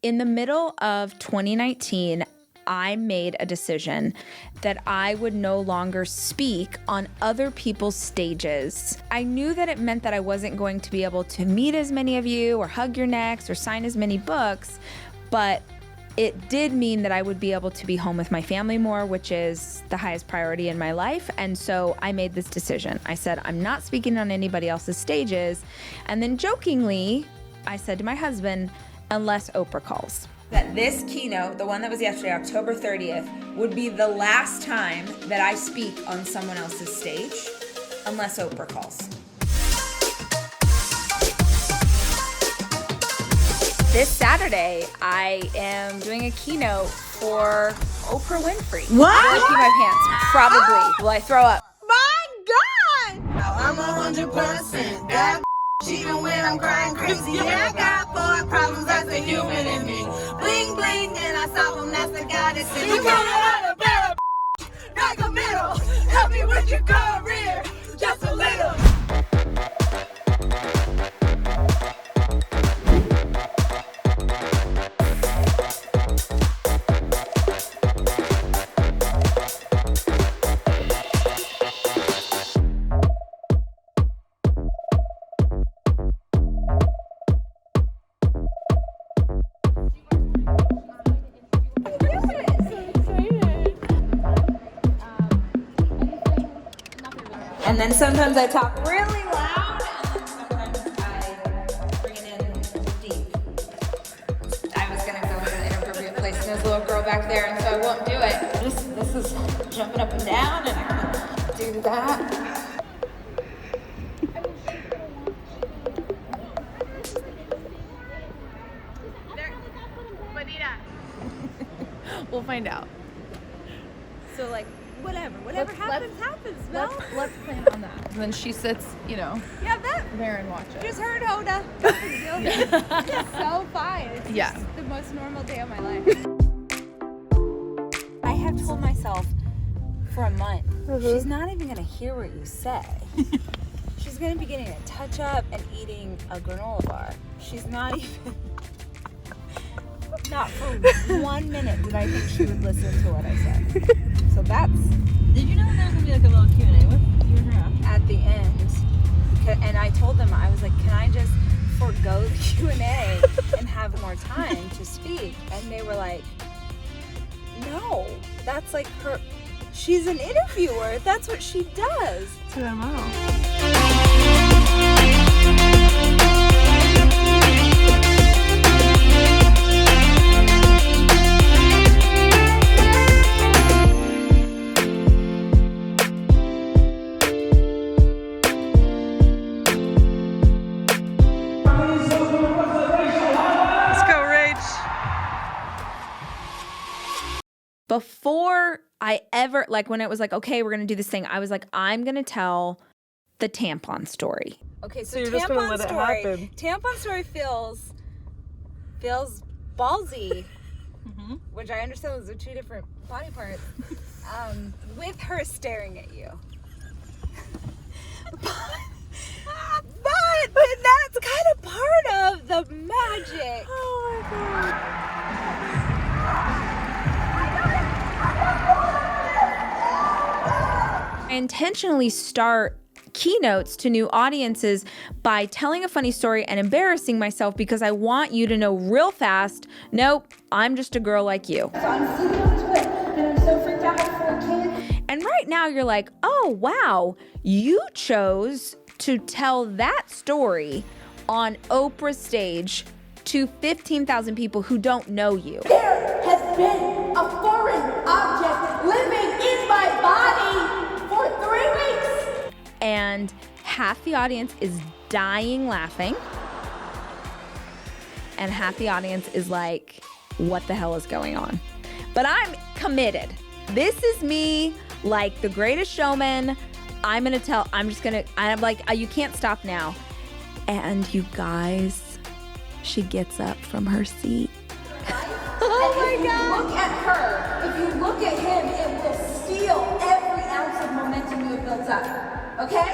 In the middle of 2019, I made a decision that I would no longer speak on other people's stages. I knew that it meant that I wasn't going to be able to meet as many of you or hug your necks or sign as many books, but it did mean that I would be able to be home with my family more, which is the highest priority in my life. And so I made this decision. I said, I'm not speaking on anybody else's stages. And then jokingly, I said to my husband, unless Oprah calls. That this keynote, the one that was yesterday, October 30th, would be the last time that I speak on someone else's stage, unless Oprah calls. This Saturday, I am doing a keynote for Oprah Winfrey. What? Will I pee my pants? Probably. Will I throw up? My God! Now I'm 100% that even when I'm crying crazy. Yeah, I got 4 problems, that's a human in me. Bling bling, and I solve them, that's the goddess in me. You gotta have a better like a middle. Help me with your career, just a little. And then sometimes I talk really loud, and then sometimes I bring it in deep. I was gonna go to an inappropriate place, and there's a little girl back there, and so I won't do it. This is jumping up and down, and I can do that. We'll find out. So like, whatever happens, happens, Mel. Let's plan on that. And then she sits, Yeah, that there and watches. just heard Hoda. No big deal. It's so fine. It's Yeah. just the most normal day of my life. I have told myself for a month, she's not even gonna hear what you say. She's gonna be getting a touch up and eating a granola bar. She's not even. Not for 1 minute did I think she would listen to what I said. So that's Did you know there was gonna be like a little Q&A with you and her? at the end. And I told them, I was like, can I just forego the Q&A and have more time to speak? And they were like, no, that's like her, she's an interviewer. That's what she does. To them all. Let's go, Rach. Before I ever, like when it was like, okay, we're going to do this thing, I was like, I'm going to tell the tampon story. Okay, so you're just gonna tampon let it story. happen. Tampon story feels ballsy, which I understand those are 2 different body parts, with her staring at you. But that's kind of part of the magic. Oh my God. I intentionally start keynotes to new audiences by telling a funny story and embarrassing myself because I want you to know real fast, nope, I'm just a girl like you. So I'm sitting on Twitch, and I'm so freaked out by 4 kids. And right now you're like, oh wow, you chose to tell that story on Oprah's stage to 15,000 people who don't know you. There has been a foreign object living in my body for 3 weeks. And half the audience is dying laughing, and half the audience is like, what the hell is going on? But I'm committed. This is me, like the greatest showman. I'm like, you can't stop now. And you guys, she gets up from her seat. Oh my God. Look at her. If you look at him, it will steal every ounce of momentum you have built up. Okay?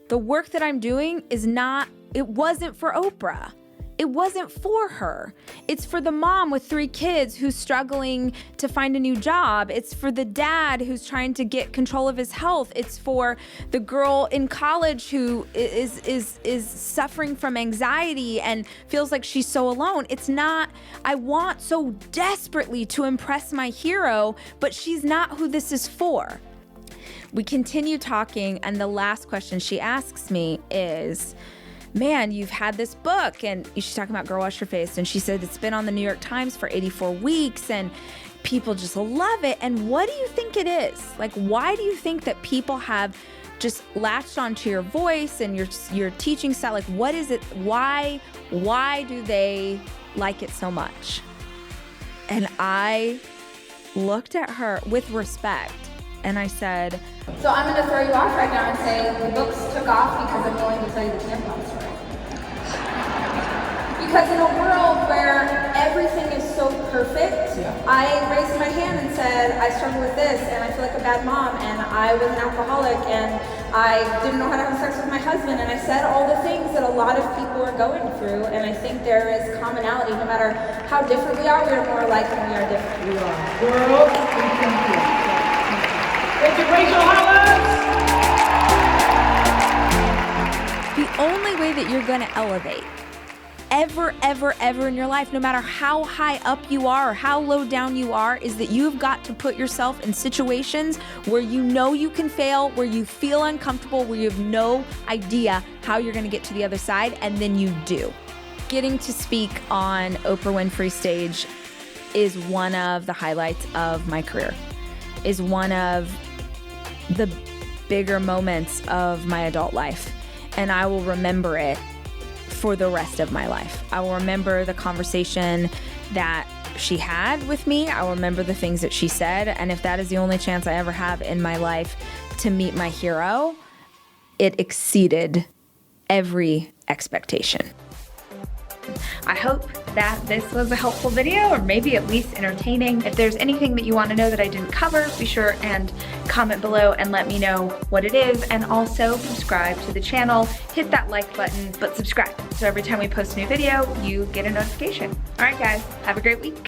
The work that I'm doing is not, it wasn't for Oprah. it wasn't for her. It's for the mom with 3 kids who's struggling to find a new job. It's for the dad who's trying to get control of his health. It's for the girl in college who is suffering from anxiety and feels like she's so alone. It's not, I want so desperately to impress my hero, but she's not who this is for. We continue talking, and the last question she asks me is, man, you've had this book, and she's talking about Girl Wash Your Face, and she said it's been on the New York Times for 84 weeks, and people just love it. And what do you think it is? Like, why do you think that people have just latched onto your voice and your teaching style? Like, what is it? Why do they like it so much? And I looked at her with respect, and I said, so I'm going to throw you off right now and say the books took off because I'm willing to tell you the tampon story. Because in a world where everything is so perfect, I raised my hand and said, I struggle with this, and I feel like a bad mom, and I was an alcoholic, and I didn't know how to have sex with my husband, and I said all the things that a lot of people are going through, and I think there is commonality. No matter how different we are more alike than we are different. We are. Girls, thank you, Rachel Hollis. the only way that you're gonna elevate ever in your life, no matter how high up you are or how low down you are, is that you've got to put yourself in situations where you know you can fail, where you feel uncomfortable, where you have no idea how you're gonna get to the other side, and then you do. Getting to speak on Oprah Winfrey stage is one of the highlights of my career, is one of the bigger moments of my adult life, and I will remember it for the rest of my life. I will remember the conversation that she had with me. I will remember the things that she said, and if that is the only chance I ever have in my life to meet my hero, it exceeded every expectation. I hope that this was a helpful video, or maybe at least entertaining. If there's anything that you want to know that I didn't cover, be sure and comment below and let me know what it is. And also subscribe to the channel, hit that like button, but subscribe. So every time we post a new video, you get a notification. All right, guys, have a great week.